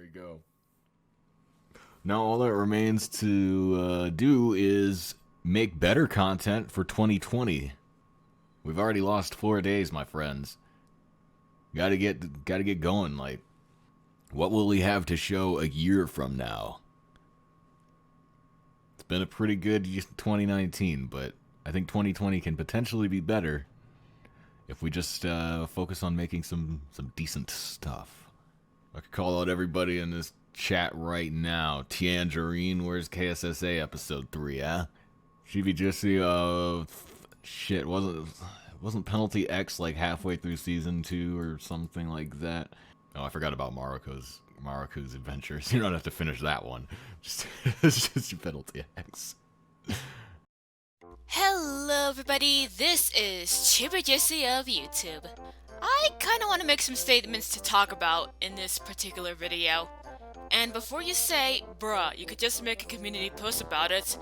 we go. Now all that remains to do is make better content for 2020. We've already lost 4 days, my friends. Gotta get going. Like, what will we have to show a year from now? It's been a pretty good 2019, but I think 2020 can potentially be better if we just focus on making some decent stuff. I could call out everybody in this chat right now. Tangerine, where's KSSA episode 3, eh? Shivi Jesse, shit, wasn't Penalty X like halfway through season 2 or something like that? Oh, I forgot about Maruko's adventures. You don't have to finish that one. It's just Penalty X. Hello everybody, this is Chiba Jesse of YouTube. I kinda want to make some statements to talk about in this particular video. And before you say, bruh, you could just make a community post about it,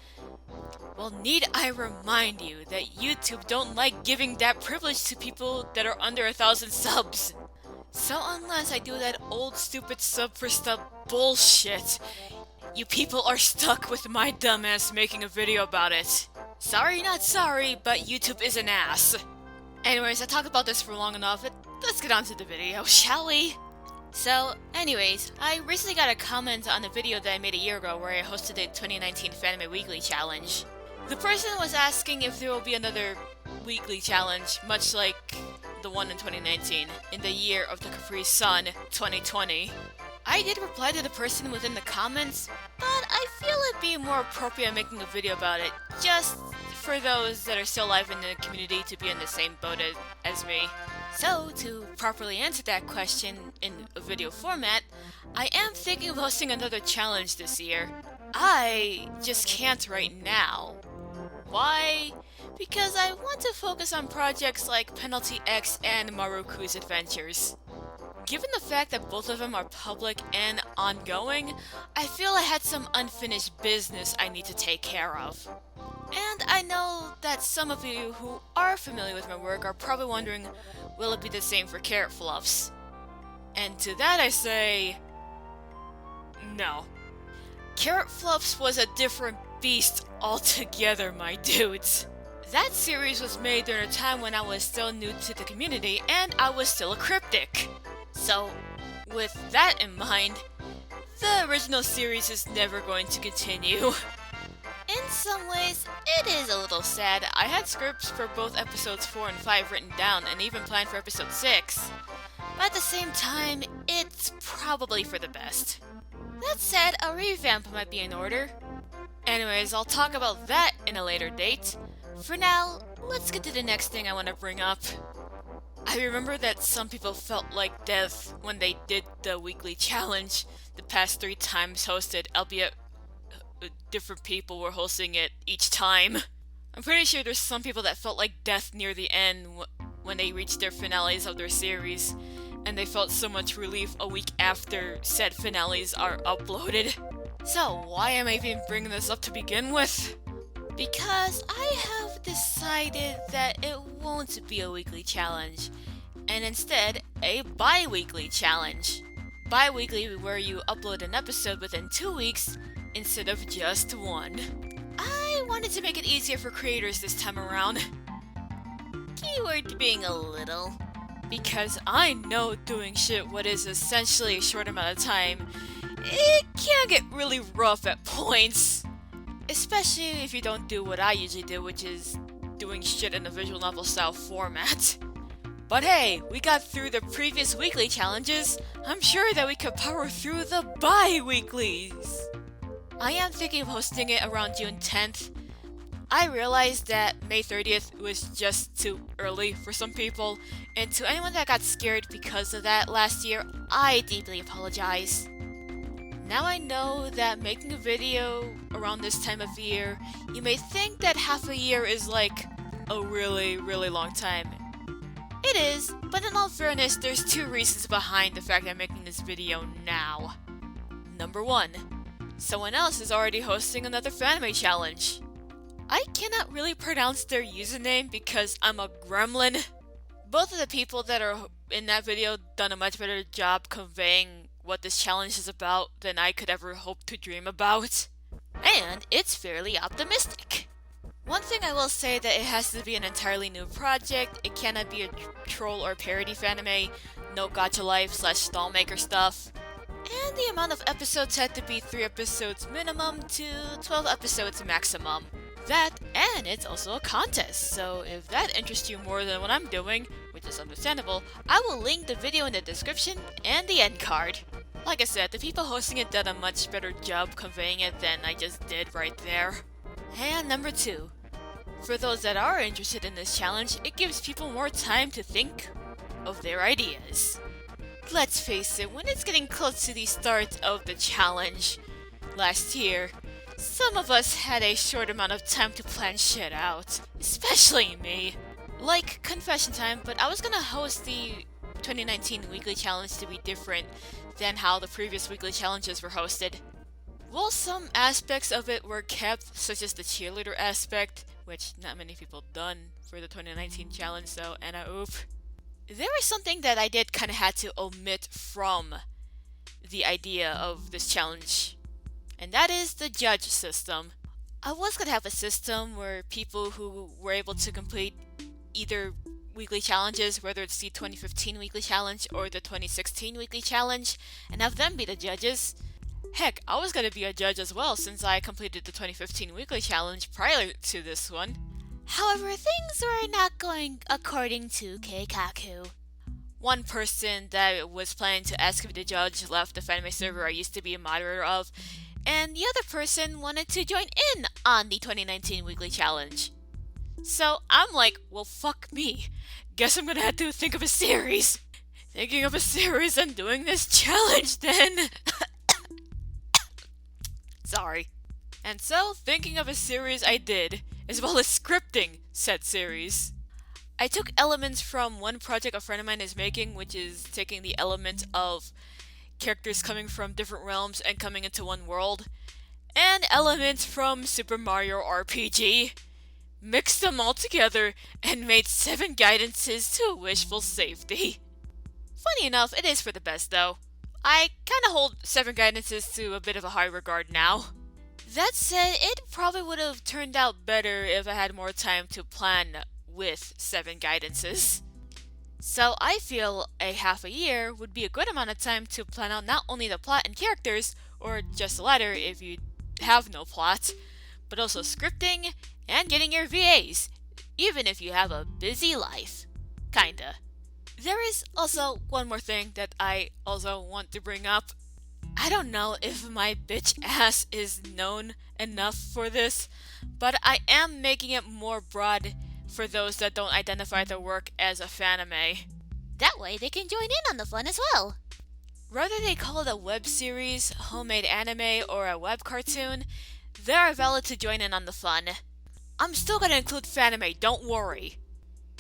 well, need I remind you that YouTube don't like giving that privilege to people that are under 1,000 subs. So unless I do that old stupid sub for stub bullshit, you people are stuck with my dumbass making a video about it. Sorry, not sorry, but YouTube is an ass. Anyways, I talked about this for long enough. Let's get on to the video, shall we? So, anyways, I recently got a comment on a video that I made a year ago where I hosted the 2019 Fanime Weekly Challenge. The person was asking if there will be another weekly challenge, much like the one in 2019, in the year of the Capri Sun, 2020. I did reply to the person within the comments, but I feel it'd be more appropriate making a video about it, just for those that are still alive in the community to be in the same boat as me. So, to properly answer that question in a video format, I am thinking of hosting another challenge this year. I just can't right now. Why? Because I want to focus on projects like Penalty X and Maruko's adventures. Given the fact that both of them are public and ongoing, I feel I had some unfinished business I need to take care of. And I know that some of you who are familiar with my work are probably wondering, will it be the same for Carrot Fluffs? And to that I say, no. Carrot Fluffs was a different beast altogether, my dudes. That series was made during a time when I was still new to the community and I was still a cryptic. So, with that in mind, the original series is never going to continue. In some ways, it is a little sad. I had scripts for both episodes 4 and 5 written down and even planned for episode 6. But at the same time, it's probably for the best. That said, a revamp might be in order. Anyways, I'll talk about that in a later date. For now, let's get to the next thing I want to bring up. I remember that some people felt like death when they did the weekly challenge the past 3 times hosted, albeit different people were hosting it each time. I'm pretty sure there's some people that felt like death near the end when they reached their finales of their series, and they felt so much relief a week after said finales are uploaded. So why am I even bringing this up to begin with? Because I have decided that it won't be a weekly challenge, and instead a bi-weekly challenge. Bi-weekly where you upload an episode within 2 weeks instead of just 1. I wanted to make it easier for creators this time around. Keyword being a little. Because I know doing shit what is essentially a short amount of time, it can get really rough at points. Especially if you don't do what I usually do, which is doing shit in a visual novel style format. But hey, we got through the previous weekly challenges. I'm sure that we could power through the bi-weeklies. I am thinking of hosting it around June 10th. I realized that May 30th was just too early for some people, and to anyone that got scared because of that last year, I deeply apologize. Now I know that making a video around this time of year, you may think that half a year is like a really, really long time. It is, but in all fairness, there's 2 reasons behind the fact that I'm making this video now. Number 1, someone else is already hosting another fanime challenge. I cannot really pronounce their username because I'm a gremlin. Both of the people that are in that video done a much better job conveying what this challenge is about than I could ever hope to dream about. And it's fairly optimistic. One thing I will say that it has to be an entirely new project. It cannot be a troll or parody fanime, no gacha life / stallmaker stuff. And the amount of episodes had to be 3 episodes minimum to 12 episodes maximum. That, and it's also a contest, so if that interests you more than what I'm doing, which is understandable, I will link the video in the description and the end card. Like I said, the people hosting it did a much better job conveying it than I just did right there. And number 2. For those that are interested in this challenge, it gives people more time to think of their ideas. Let's face it, when it's getting close to the start of the challenge last year, some of us had a short amount of time to plan shit out, especially me. Like, confession time, but I was gonna host the 2019 weekly challenge to be different than how the previous weekly challenges were hosted. While some aspects of it were kept, such as the cheerleader aspect, which not many people done for the 2019 challenge, so and there was something that I did kind of had to omit from the idea of this challenge, and that is the judge system. I was gonna have a system where people who were able to complete either weekly challenges, whether it's the 2015 weekly challenge or the 2016 weekly challenge, and have them be the judges. Heck, I was gonna be a judge as well since I completed the 2015 weekly challenge prior to this one. However, things were not going according to Keikaku. One person that was planning to ask me to judge left the fanime server I used to be a moderator of, and the other person wanted to join in on the 2019 weekly challenge. So I'm like, well, fuck me. Guess I'm gonna have to think of a series. Thinking of a series and doing this challenge then. Sorry. And so, thinking of a series I did, as well as scripting said series. I took elements from one project a friend of mine is making, which is taking the element of characters coming from different realms and coming into one world, and elements from Super Mario RPG, mixed them all together, and made 7 guidances to wishful safety. Funny enough, it is for the best though. I kinda hold 7 guidances to a bit of a high regard now. That said, it probably would have turned out better if I had more time to plan with 7 guidances. So I feel a half a year would be a good amount of time to plan out not only the plot and characters, or just the latter if you have no plot, but also scripting and getting your VAs, even if you have a busy life. Kinda. There is also one more thing that I also want to bring up. I don't know if my bitch ass is known enough for this, but I am making it more broad for those that don't identify their work as a fanime. That way they can join in on the fun as well. Whether they call it a web series, homemade anime, or a web cartoon, they are valid to join in on the fun. I'm still gonna include fanime, don't worry.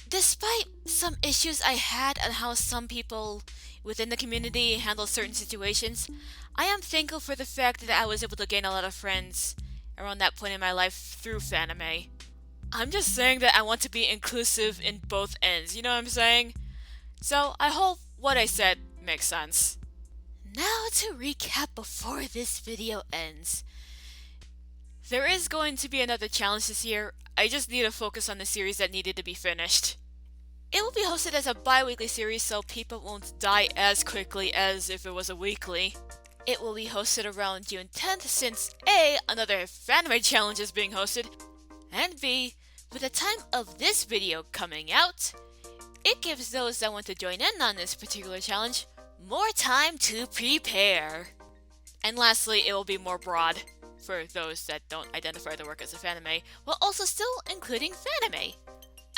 Despite some issues I had on how some people within the community handle certain situations, I am thankful for the fact that I was able to gain a lot of friends around that point in my life through fanime. I'm just saying that I want to be inclusive in both ends, you know what I'm saying? So I hope what I said makes sense. Now to recap before this video ends. There is going to be another challenge this year. I just need to focus on the series that needed to be finished. It will be hosted as a bi-weekly series so people won't die as quickly as if it was a weekly. It will be hosted around June 10th since A, another fanime challenge is being hosted, and B, with the time of this video coming out, it gives those that want to join in on this particular challenge more time to prepare. And lastly, it will be more broad for those that don't identify their work as a fanime, while also still including fanime.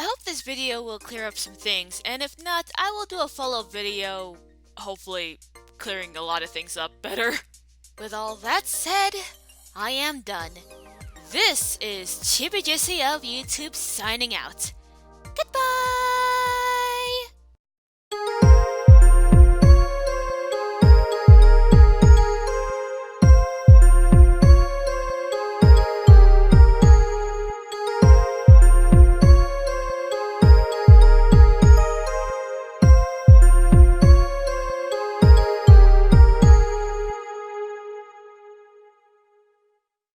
I hope this video will clear up some things, and if not, I will do a follow-up video, hopefully clearing a lot of things up better. With all that said, I am done. This is Chibi Jesse of YouTube signing out. Goodbye!